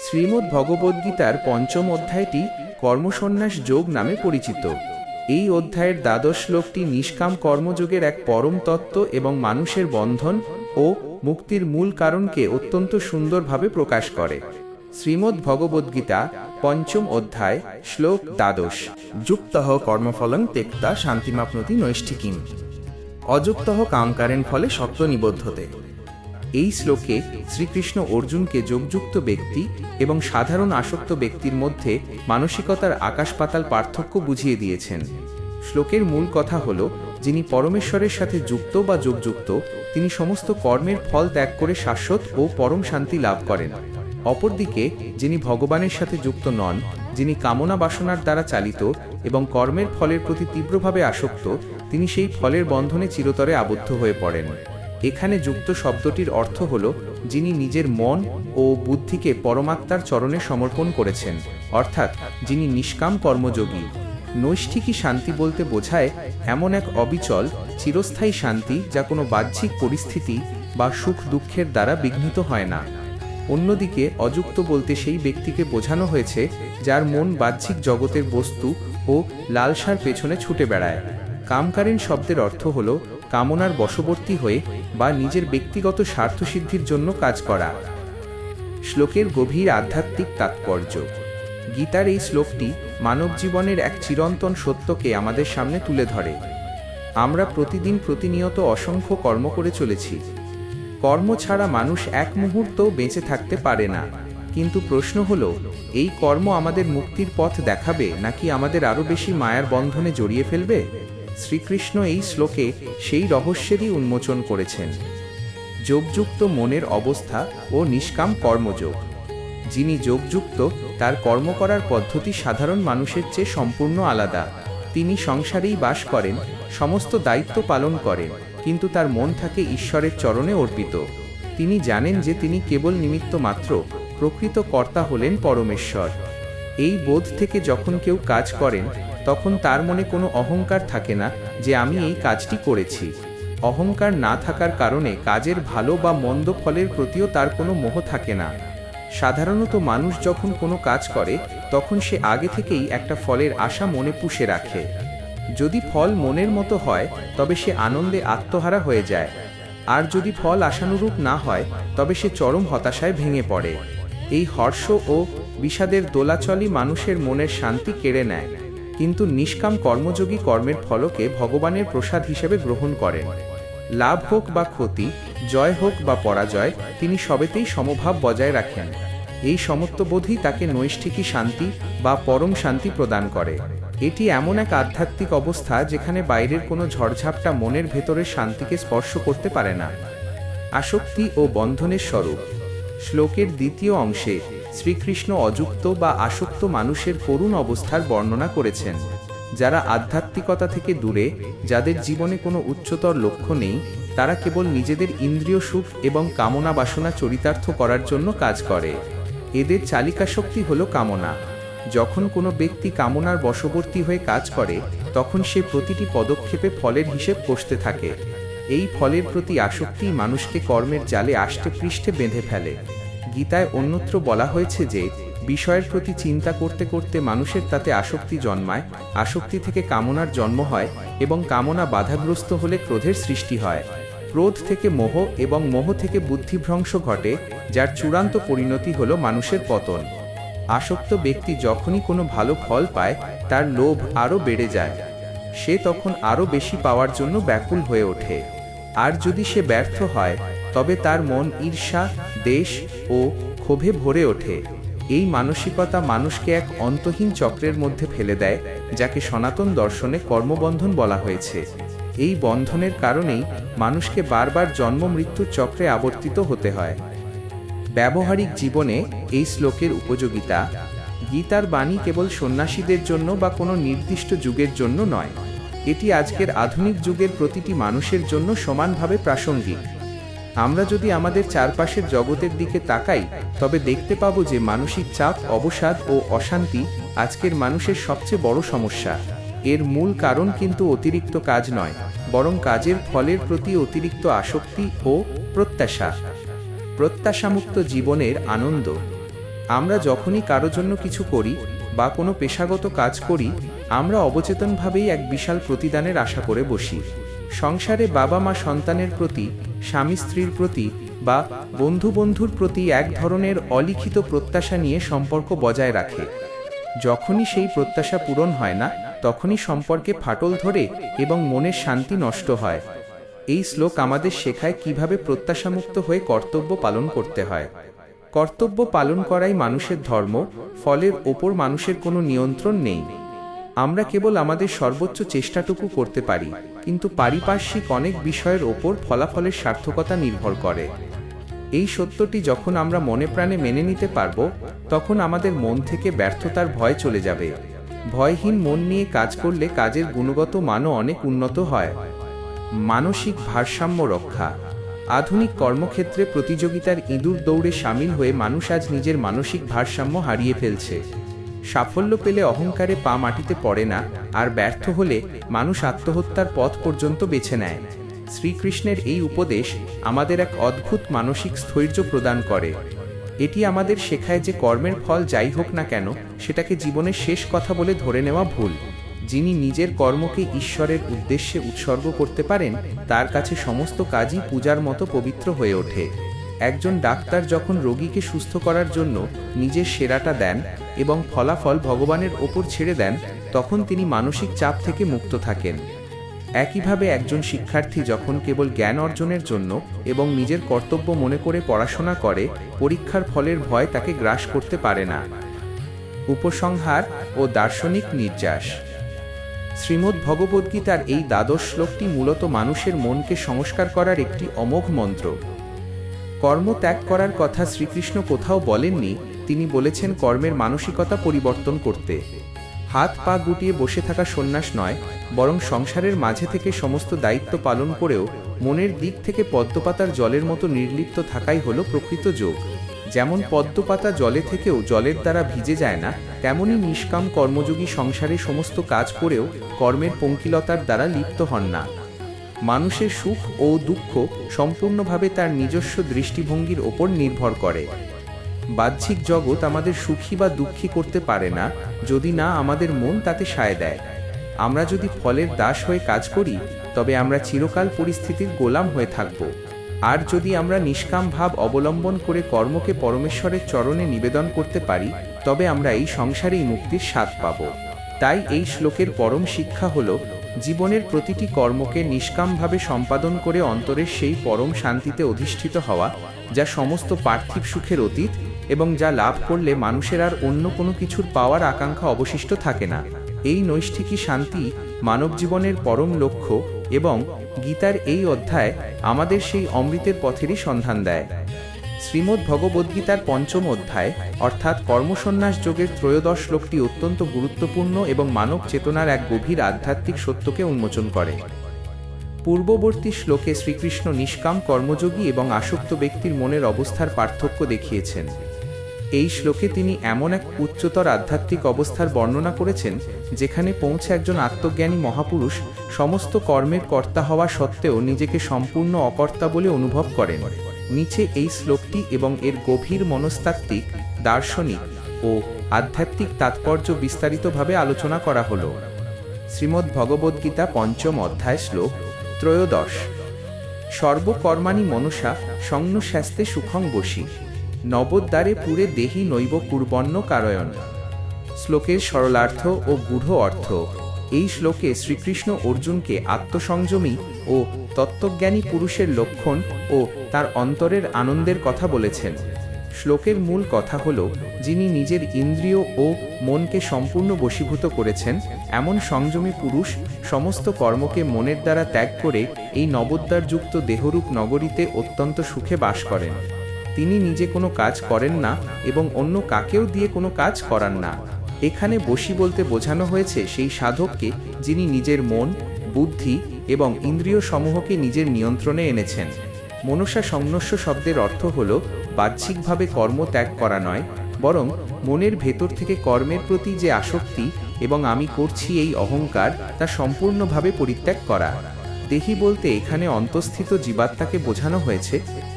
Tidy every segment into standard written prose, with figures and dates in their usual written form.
শ্রীমদ্ ভগবদ্গীতার পঞ্চম অধ্যায়টি কর্মসন্ন্যাস যোগ নামে পরিচিত। এই অধ্যায়ের দ্বাদশ শ্লোকটি নিষ্কাম কর্মযোগের এক পরম তত্ত্ব এবং মানুষের বন্ধন ও মুক্তির মূল কারণকে অত্যন্ত সুন্দরভাবে প্রকাশ করে। শ্রীমদ্ ভগবদ্গীতা পঞ্চম অধ্যায় শ্লোক দ্বাদশ। যুক্তঃ কর্মফলং ত্যক্তা শান্তিমাপ্নোতি নৈষ্ঠিকীম, অযুক্তঃ কামকারেণ ফলে সত্ত্ব নিবদ্ধতে। এই শ্লোকে শ্রীকৃষ্ণ অর্জুনকে যোগযুক্ত ব্যক্তি এবং সাধারণ আসক্ত ব্যক্তির মধ্যে মানসিকতার আকাশ পাতাল পার্থক্য বুঝিয়ে দিয়েছেন। শ্লোকের মূল কথা হল, যিনি পরমেশ্বরের সাথে যুক্ত বা যোগযুক্ত, তিনি সমস্ত কর্মের ফল ত্যাগ করে শাশ্বত ও পরম শান্তি লাভ করেন। অপরদিকে যিনি ভগবানের সাথে যুক্ত নন, যিনি কামনা বাসনার দ্বারা চালিত এবং কর্মের ফলের প্রতি তীব্রভাবে আসক্ত, তিনি সেই ফলের বন্ধনে চিরতরে আবদ্ধ হয়ে পড়েন। এখানে যুক্ত শব্দটির অর্থ হল যিনি নিজের মন ও বুদ্ধিকে পরমাত্মার চরণে সমর্পণ করেছেন, অর্থাৎ যিনি নিষ্কাম কর্মযোগী। নৈষ্ঠিকী শান্তি বলতে বোঝায় এমন এক অবিচল চিরস্থায়ী শান্তি যা কোনো বাহ্যিক পরিস্থিতি বা সুখ দুঃখের দ্বারা বিঘ্নিত হয় না। অন্যদিকে অযুক্ত বলতে সেই ব্যক্তিকে বোঝানো হয়েছে যার মন বাহ্যিক জগতের বস্তু ও লালসার পেছনে ছুটে বেড়ায়। কামকারেণ শব্দের অর্থ হল কামনার বশবর্তী হয়ে বা নিজের ব্যক্তিগত স্বার্থসিদ্ধির জন্য কাজ করা। শ্লোকের গভীর আধ্যাত্মিক তাৎপর্য। গীতার এই শ্লোকটি মানব জীবনের এক চিরন্তন সত্যকে আমাদের সামনে তুলে ধরে। আমরা প্রতিনিয়ত অসংখ্য কর্ম করে চলেছি। কর্ম ছাড়া মানুষ এক মুহূর্তও বেঁচে থাকতে পারে না। কিন্তু প্রশ্ন হল, এই কর্ম আমাদের মুক্তির পথ দেখাবে নাকি আমাদের আরও বেশি মায়ার বন্ধনে জড়িয়ে ফেলবে? শ্রীকৃষ্ণ এই শ্লোকে সেই রহস্যেরই উন্মোচন করেছেন। যোগযুক্ত মনের অবস্থা ও নিষ্কাম কর্মযোগ। যিনি যোগযুক্ত, তার কর্ম করার পদ্ধতি সাধারণ মানুষের চেয়ে সম্পূর্ণ আলাদা। তিনি সংসারেই বাস করেন, সমস্ত দায়িত্ব পালন করেন, কিন্তু তার মন থাকে ঈশ্বরের চরণে অর্পিত। তিনি জানেন যে তিনি কেবল নিমিত্ত মাত্র, প্রকৃত কর্তা হলেন পরমেশ্বর। এই বোধ থেকে যখন কেউ কাজ করেন, তখন তার মনে কোনো অহংকার থাকে না যে আমি এই কাজটি করেছি। অহংকার না থাকার কারণে কাজের ভালো বা মন্দ ফলের প্রতিও তার কোনো মোহ থাকে না। সাধারণত মানুষ যখন কোনো কাজ করে, তখন সে আগে থেকেই একটা ফলের আশা মনে পুষে রাখে। যদি ফল মনের মতো হয়, তবে সে আনন্দে আত্মহারা হয়ে যায়, আর যদি ফল আশানুরূপ না হয়, তবে সে চরম হতাশায় ভেঙে পড়ে। এই হর্ষ ও বিষাদের দোলাচলই মানুষের মনের শান্তি কেড়ে নেয়। কিন্তু নিষ্কাম কর্মযোগী কর্মের ফলকে ভগবানের প্রসাদ হিসেবে গ্রহণ করেন। লাভ হোক বা ক্ষতি, জয় হোক বা পরাজয়, তিনি সবেতেই সমভাব বজায় রাখেন। এই সমত্ববোধই তাকে নৈষ্ঠিকী শান্তি বা পরম শান্তি প্রদান করে। এটি এমন এক আধ্যাত্মিক অবস্থা যেখানে বাইরের কোনো ঝড়ঝাপটা মনের ভেতরের শান্তিকে স্পর্শ করতে পারে না। আসক্তি ও বন্ধনের স্বরূপ। শ্লোকের দ্বিতীয় অংশে শ্রীকৃষ্ণ অযুক্ত বা আসক্ত মানুষের করুণ অবস্থার বর্ণনা করেছেন, যারা আধ্যাত্মিকতা থেকে দূরে, যাদের জীবনে কোনো উচ্চতর লক্ষ্য নেই, তারা কেবল নিজেদের ইন্দ্রিয় সুখ এবং কামনা বাসনা চরিতার্থ করার জন্য কাজ করে। এদের চালিকা শক্তি হল কামনা। যখন কোনো ব্যক্তি কামনার বশবর্তী হয়ে কাজ করে, তখন সে প্রতিটি পদক্ষেপে ফলের হিসেব কষতে থাকে। এই ফলের প্রতি আসক্তি মানুষকে কর্মের জালে আষ্টে পৃষ্ঠে বেঁধে ফেলে। গীতায় অন্যত্র বলা হয়েছে যে বিষয়ের প্রতি চিন্তা করতে করতে মানুষের তাতে আসক্তি জন্মায়, আসক্তি থেকে কামনার জন্ম হয় এবং কামনা বাধাগ্রস্ত হলে ক্রোধের সৃষ্টি হয়। ক্রোধ থেকে মোহ এবং মোহ থেকে বুদ্ধিভ্রংশ ঘটে, যার চূড়ান্ত পরিণতি হল মানুষের পতন। আসক্ত ব্যক্তি যখনই কোনো ভালো ফল পায়, তার লোভ আরও বেড়ে যায়। সে তখন আরও বেশি পাওয়ার জন্য ব্যাকুল হয়ে ওঠে। আর যদি সে ব্যর্থ হয়, তবে তার মন ঈর্ষা, দ্বেষ ও ক্ষোভে ভরে ওঠে। এই মানসিকতা মানুষকে এক অন্তহীন চক্রের মধ্যে ফেলে দেয়, যাকে সনাতন দর্শনে কর্মবন্ধন বলা হয়েছে। এই বন্ধনের কারণেই মানুষকে বারবার জন্ম মৃত্যুর চক্রে আবর্তিত হতে হয়। ব্যবহারিক জীবনে এই শ্লোকের উপযোগিতা। গীতার বাণী কেবল সন্ন্যাসীদের জন্য বা কোনো নির্দিষ্ট যুগের জন্য নয়। এটি আজকের আধুনিক যুগের প্রতিটি মানুষের জন্য সমানভাবে প্রাসঙ্গিক। আমরা যদি আমাদের চারপাশের জগতের দিকে তাকাই, তবে দেখতে পাবো যে মানসিক চাপ, অবসাদ ও অশান্তি আজকের মানুষের সবচেয়ে বড় সমস্যা। এর মূল কারণ কিন্তু অতিরিক্ত কাজ নয়, বরং কাজের ফলের প্রতি অতিরিক্ত আসক্তি ও প্রত্যাশা। প্রত্যাশামুক্ত জীবনের আনন্দ। আমরা যখনই কারো জন্য কিছু করি বা কোনো পেশাগত কাজ করি, আমরা অবচেতনভাবেই এক বিশাল প্রতিদানের আশা করে বসি। সংসারে বাবা মা সন্তানের প্রতি, স্বামী স্ত্রীর প্রতি বা বন্ধুর প্রতি এক ধরনের অলিখিত প্রত্যাশা নিয়ে সম্পর্ক বজায় রাখে। যখনই সেই প্রত্যাশা পূরণ হয় না, তখনই সম্পর্কে ফাটল ধরে এবং মনের শান্তি নষ্ট হয়। এই শ্লোক আমাদের শেখায় কিভাবে প্রত্যাশামুক্ত হয়ে কর্তব্য পালন করতে হয়। কর্তব্য পালন করাই মানুষের ধর্ম, ফলের ওপর মানুষের কোনো নিয়ন্ত্রণ নেই। আমরা কেবল আমাদের সর্বোচ্চ চেষ্টাটুকু করতে পারি, কিন্তু পারিপার্শ্বিক অনেক বিষয়ের ওপর ফলাফলের সার্থকতা নির্ভর করে। এই সত্যটি যখন আমরা মনে প্রাণে মেনে নিতে পারব, তখন আমাদের মন থেকে ব্যর্থতার ভয় চলে যাবে। ভয়হীন মন নিয়ে কাজ করলে কাজের গুণগত মানও অনেক উন্নত হয়। মানসিক ভারসাম্য রক্ষা। আধুনিক কর্মক্ষেত্রে প্রতিযোগিতার ইঁদুর দৌড়ে সামিল হয়ে মানুষ আজ নিজের মানসিক ভারসাম্য হারিয়ে ফেলছে। সাফল্য পেলে অহংকারে পা মাটিতে পড়ে না, আর ব্যর্থ হলে মানুষ আত্মহত্যার পথ পর্যন্ত বেছে নেয়। শ্রীকৃষ্ণের এই উপদেশ আমাদের এক অদ্ভুত মানসিক স্থৈর্য প্রদান করে। এটি আমাদের শেখায় যে কর্মের ফল যাই হোক না কেন, সেটাকে জীবনের শেষ কথা বলে ধরে নেওয়া ভুল। যিনি নিজের কর্মকে ঈশ্বরের উদ্দেশ্যে উৎসর্গ করতে পারেন, তার কাছে সমস্ত কাজই পূজার মতো পবিত্র হয়ে ওঠে। একজন ডাক্তার যখন রোগীকে সুস্থ করার জন্য নিজের সেরাটা দেন এবং ফলাফল ভগবানের ওপর ছেড়ে দেন, তখন তিনি মানসিক চাপ থেকে মুক্ত থাকেন। একইভাবে একজন শিক্ষার্থী যখন কেবল জ্ঞান অর্জনের জন্য এবং নিজের কর্তব্য মনে করে পড়াশোনা করে, পরীক্ষার ফলের ভয় তাকে গ্রাস করতে পারে না। উপসংহার ও দার্শনিক নির্যাস। শ্রীমদ্ ভগবদ্গীতার এই দ্বাদশ শ্লোকটি মূলত মানুষের মনকে সংস্কার করার একটি অমোঘ মন্ত্র। কর্ম ত্যাগ করার কথা শ্রীকৃষ্ণ কোথাও বলেননি, তিনি বলেছেন কর্মের মানসিকতা পরিবর্তন করতে। হাত পা গুটিয়ে বসে থাকা সন্ন্যাস নয়, বরং সংসারের মাঝে থেকে সমস্ত দায়িত্ব পালন করেও মনের দিক থেকে পদ্মপাতার জলের মতো নির্লিপ্ত থাকাই হলো প্রকৃত যোগ। যেমন পদ্মপাতা জলে থেকেও জলের দ্বারা ভিজে যায় না, তেমনই নিষ্কাম কর্মযোগী সংসারে সমস্ত কাজ করেও কর্মের পঙ্কিলতার দ্বারা লিপ্ত হন না। মানুষের সুখ ও দুঃখ সম্পূর্ণভাবে তার নিজস্ব দৃষ্টিভঙ্গির ওপর নির্ভর করে। বাহ্যিক জগৎ আমাদের সুখী বা দুঃখী করতে পারে না, যদি না আমাদের মন তাতে সায় দেয়। আমরা যদি ফলের দাস হয়ে কাজ করি, তবে আমরা চিরকাল পরিস্থিতির গোলাম হয়ে থাকব। আর যদি আমরা নিষ্কাম ভাব অবলম্বন করে কর্মকে পরমেশ্বরের চরণে নিবেদন করতে পারি, তবে আমরা এই সংসারেই মুক্তির স্বাদ পাব। তাই এই শ্লোকের পরম শিক্ষা হল, জীবনের প্রতিটি কর্মকে নিষ্কামভাবে সম্পাদন করে অন্তরের সেই পরম শান্তিতে অধিষ্ঠিত হওয়া, যা সমস্ত পার্থিব সুখের অতীত এবং যা লাভ করলে মানুষের আর অন্য কোনো কিছুর পাওয়ার আকাঙ্ক্ষা অবশিষ্ট থাকে না। এই নৈষ্ঠিকী শান্তি মানব জীবনের পরম লক্ষ্য, এবং গীতার এই অধ্যায় আমাদের সেই অমৃতের পথেরই সন্ধান দেয়। শ্রীমদ্ ভগবদ্গীতার পঞ্চম অধ্যায় অর্থাৎ কর্মসন্ন্যাস যোগের ত্রয়োদশ শ্লোকটি অত্যন্ত গুরুত্বপূর্ণ এবং মানব চেতনার এক গভীর আধ্যাত্মিক সত্যকে উন্মোচন করে। পূর্ববর্তী শ্লোকে শ্রীকৃষ্ণ নিষ্কাম কর্মযোগী এবং আসক্ত ব্যক্তির মনের অবস্থার পার্থক্য দেখিয়েছেন। এই শ্লোকে তিনি এমন এক উচ্চতর আধ্যাত্মিক অবস্থার বর্ণনা করেছেন, যেখানে পৌঁছে একজন আত্মজ্ঞানী মহাপুরুষ সমস্ত কর্মের কর্তা হওয়া সত্ত্বেও নিজেকে সম্পূর্ণ অকর্তা বলে অনুভব করেন। নিচে এই শ্লোকটি এবং এর গভীর মনস্তাত্ত্বিক, দার্শনিক ও আধ্যাত্মিক তাৎপর্য বিস্তারিতভাবে আলোচনা করা হল। শ্রীমদ্ ভগবদ্গীতা পঞ্চম অধ্যায় শ্লোক ত্রয়োদশ। সর্বকর্মাণি মনসা সংন্যস্যাস্তে সুখং বশী, নবোদ্বারে পুরে দেহি নৈব কুর্বণ্য কারয়ন। শ্লোকের সরলার্থ ও গূঢ় অর্থ। এই শ্লোকে শ্রীকৃষ্ণ অর্জুনকে আত্মসংযমী ও তত্ত্বজ্ঞানী পুরুষের লক্ষণ ও তার অন্তরের আনন্দের কথা বলেছেন। শ্লোকের মূল কথা হল, যিনি নিজের ইন্দ্রিয় ও মনকে সম্পূর্ণ বশীভূত করেছেন, এমন সংযমী পুরুষ সমস্ত কর্মকে মনের দ্বারা ত্যাগ করে এই নবোদ্বারযুক্ত দেহরূপ নগরীতে অত্যন্ত সুখে বাস করেন। তিনি নিজে কোনো কাজ করেন না এবং অন্য কাকেও দিয়ে কোনো কাজ করান না। এখানে বশী বলতে বোঝানো হয়েছে সেই সাধককে, যিনি নিজের মন, বুদ্ধি এবং ইন্দ্রিয় সমূহকে নিজের নিয়ন্ত্রণে এনেছেন। মনসা সংন্যস্য শব্দের অর্থ হল বাহ্যিকভাবে কর্ম ত্যাগ করা নয়, বরং মনের ভেতর থেকে কর্মের প্রতি যে আসক্তি এবং আমি করছি এই অহংকার, তা সম্পূর্ণভাবে পরিত্যাগ করা। দেহি বলতে এখানে অন্তঃস্থিত জীবাত্মাকে বোঝানো হয়েছে,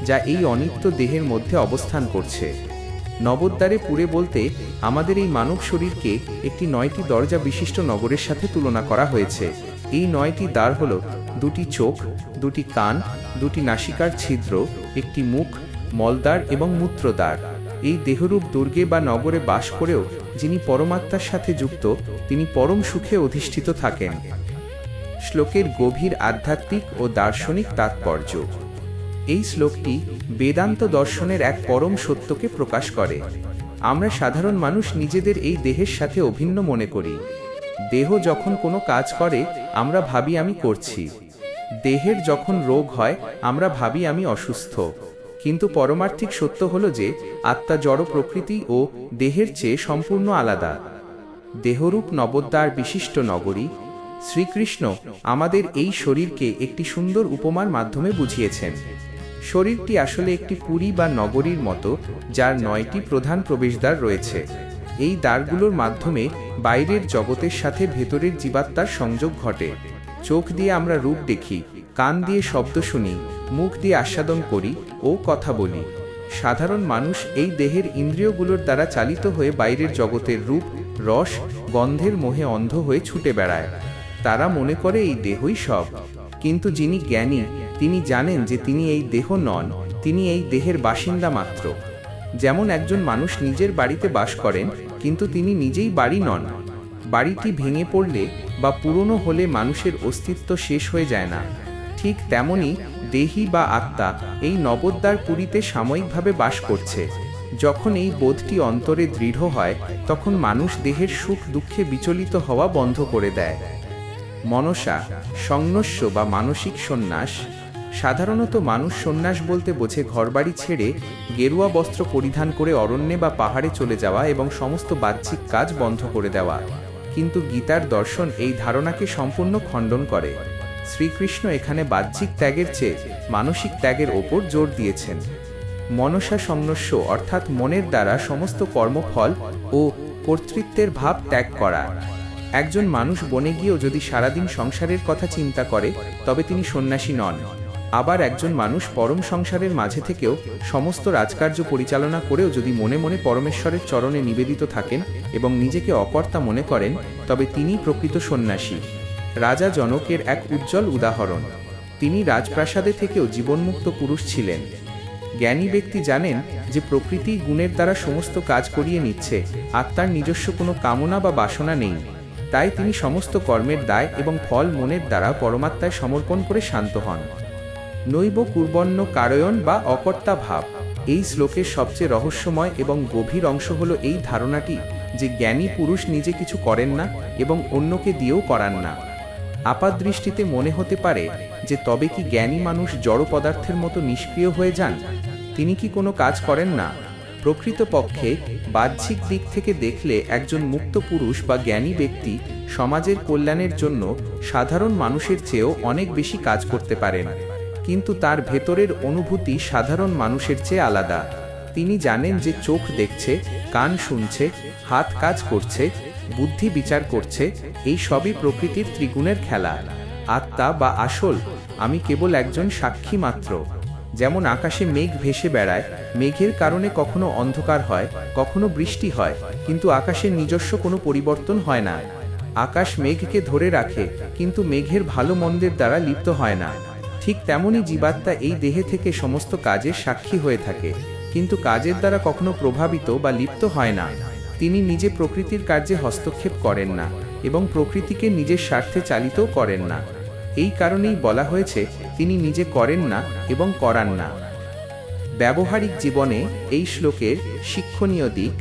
যা এই অনিত্য দেহের মধ্যে অবস্থান করছে। নবোদ্বারে পুরে বলতে আমাদের এই মানব শরীরকে একটি 9টি দরজা বিশিষ্ট নগরের সাথে তুলনা করা হয়েছে। এই 9টি দ্বার হল 2টি চোখ, 2টি কান, 2টি নাসিকার ছিদ্র, একটি মুখ, মলদ্বার এবং মূত্রদ্বার। এই দেহরূপ দুর্গে বা নগরে বাস করেও যিনি পরমাত্মার সাথে যুক্ত, তিনি পরম সুখে অধিষ্ঠিত থাকেন। শ্লোকের গভীর আধ্যাত্মিক ও দার্শনিক তাৎপর্য। এই শ্লোকটি বেদান্ত দর্শনের এক পরম সত্যকে প্রকাশ করে। আমরা সাধারণ মানুষ নিজেদের এই দেহের সাথে অভিন্ন মনে করি। দেহ যখন কোনো কাজ করে আমরা ভাবি আমি করছি। দেহের যখন রোগ হয় আমরা ভাবি আমি অসুস্থ। কিন্তু পরমার্থিক সত্য হলো যে আত্মা জড় প্রকৃতি ও দেহের চেয়ে সম্পূর্ণ আলাদা। দেহরূপ নবোদ্বার বিশিষ্ট নগরী শ্রীকৃষ্ণ আমাদের এই শরীরকে একটি সুন্দর উপমার মাধ্যমে বুঝিয়েছেন। শরীরটি আসলে একটি পুরী বা নগরীর মতো, যার 9টি প্রধান প্রবেশদ্বার রয়েছে। এই দ্বারগুলোর মাধ্যমে বাইরের জগতের সাথে ভেতরের জীবাত্মার সংযোগ ঘটে। চোখ দিয়ে আমরা রূপ দেখি, কান দিয়ে শব্দ শুনি, মুখ দিয়ে আস্বাদন করি ও কথা বলি। সাধারণ মানুষ এই দেহের ইন্দ্রিয়গুলোর দ্বারা চালিত হয়ে বাইরের জগতের রূপ, রস, গন্ধের মোহে অন্ধ হয়ে ছুটে বেড়ায়। তারা মনে করে এই দেহই সব। কিন্তু যিনি জ্ঞানী তিনি জানেন যে তিনি এই দেহ নন, তিনি এই দেহের বাসিন্দা মাত্র। যেমন একজন মানুষ নিজের বাড়িতে বাস করেন, কিন্তু তিনি নিজেই বাড়ি নন। বাড়িটি ভেঙে পড়লে বা পুরনো হলে মানুষের অস্তিত্ব শেষ হয়ে যায় না। ঠিক তেমনি দেহি বা আত্মা এই নবোদ্বার পুরীতে সাময়িকভাবে বাস করছে। যখন এই বোধটি অন্তরে দৃঢ় হয় তখন মানুষ দেহের সুখ দুঃখে বিচলিত হওয়া বন্ধ করে দেয়। মনসা সংন্যাস বা মানসিক সন্ন্যাস। সাধারণত মানুষ সন্ন্যাস বলতে বোঝে ঘরবাড়ি ছেড়ে গেরুয়া বস্ত্র পরিধান করে অরণ্যে বা পাহাড়ে চলে যাওয়া এবং সমস্ত বাহ্যিক কাজ বন্ধ করে দেওয়া। কিন্তু গীতার দর্শন এই ধারণাকে সম্পূর্ণ খণ্ডন করে। শ্রীকৃষ্ণ এখানে বাহ্যিক ত্যাগের চেয়ে মানসিক ত্যাগের ওপর জোর দিয়েছেন। মনসা সংন্যাস অর্থাৎ মনের দ্বারা সমস্ত কর্মফল ও কর্তৃত্বের ভাব ত্যাগ করা। একজন মানুষ বনে গিয়েও যদি সারাদিন সংসারের কথা চিন্তা করে তবে তিনি সন্ন্যাসী নন। আবার একজন মানুষ পরম সংসারের মাঝে থেকেও সমস্ত রাজকার্য পরিচালনা করেও যদি মনে মনে পরমেশ্বরের চরণে নিবেদিত থাকেন এবং নিজেকে অকর্তা মনে করেন তবে তিনি প্রকৃত সন্ন্যাসী। রাজা জনকের এক উজ্জ্বল উদাহরণ। তিনি রাজপ্রাসাদে থেকেও জীবনমুক্ত পুরুষ ছিলেন। জ্ঞানী ব্যক্তি জানেন যে প্রকৃতি গুণের দ্বারা সমস্ত কাজ করিয়ে নিচ্ছে, আত্মার নিজস্ব কোনো কামনা বা বাসনা নেই। তাই তিনি সমস্ত কর্মের দায় এবং ফল মনের দ্বারা পরমাত্মায় সমর্পণ করে শান্ত হন। নৈব কুর্বণ্য কারয়ন বা অকর্তা ভাব। এই শ্লোকের সবচেয়ে রহস্যময় এবং গভীর অংশ হলো এই ধারণাটি যে জ্ঞানী পুরুষ নিজে কিছু করেন না এবং অন্যকে দিয়েও করান না। আপাতদৃষ্টিতে মনে হতে পারে যে তবে কি জ্ঞানী মানুষ জড় পদার্থের মতো নিষ্ক্রিয় হয়ে যান? তিনি কি কোনো কাজ করেন না? প্রকৃতপক্ষে বাহ্যিক দিক থেকে দেখলে একজন মুক্ত পুরুষ বা জ্ঞানী ব্যক্তি সমাজের কল্যাণের জন্য সাধারণ মানুষের চেয়েও অনেক বেশি কাজ করতে পারেন। কিন্তু তার ভেতরের অনুভূতি সাধারণ মানুষের চেয়ে আলাদা। তিনি জানেন যে চোখ দেখছে, কান শুনছে, হাত কাজ করছে, বুদ্ধি বিচার করছে, এই সবই প্রকৃতির ত্রিগুণের খেলা। আত্মা বা আসল আমি কেবল একজন সাক্ষী মাত্র। যেমন আকাশে মেঘ ভেসে বেড়ায়, মেঘের কারণে কখনো অন্ধকার হয়, কখনো বৃষ্টি হয়, কিন্তু আকাশের নিজস্ব কোনো পরিবর্তন হয় না। আকাশ মেঘকে ধরে রাখে, কিন্তু মেঘের ভালো মন্দের দ্বারা লিপ্ত হয় না। ঠিক তেমনি জীবাত্মা এই দেহে থেকে সমস্ত কাজের সাক্ষী হয়ে থাকে, কিন্তু কাজের দ্বারা কখনো প্রভাবিত বা লিপ্ত হয় না। তিনি নিজে প্রকৃতির কার্যে হস্তক্ষেপ করেন না এবং প্রকৃতিকে নিজের স্বার্থে চালিতও করেন না। এই কারণেই বলা হয়েছে তিনি নিজে করেন না এবং করান না। ব্যবহারিক জীবনে এই শ্লোকের শিক্ষণীয় দিক।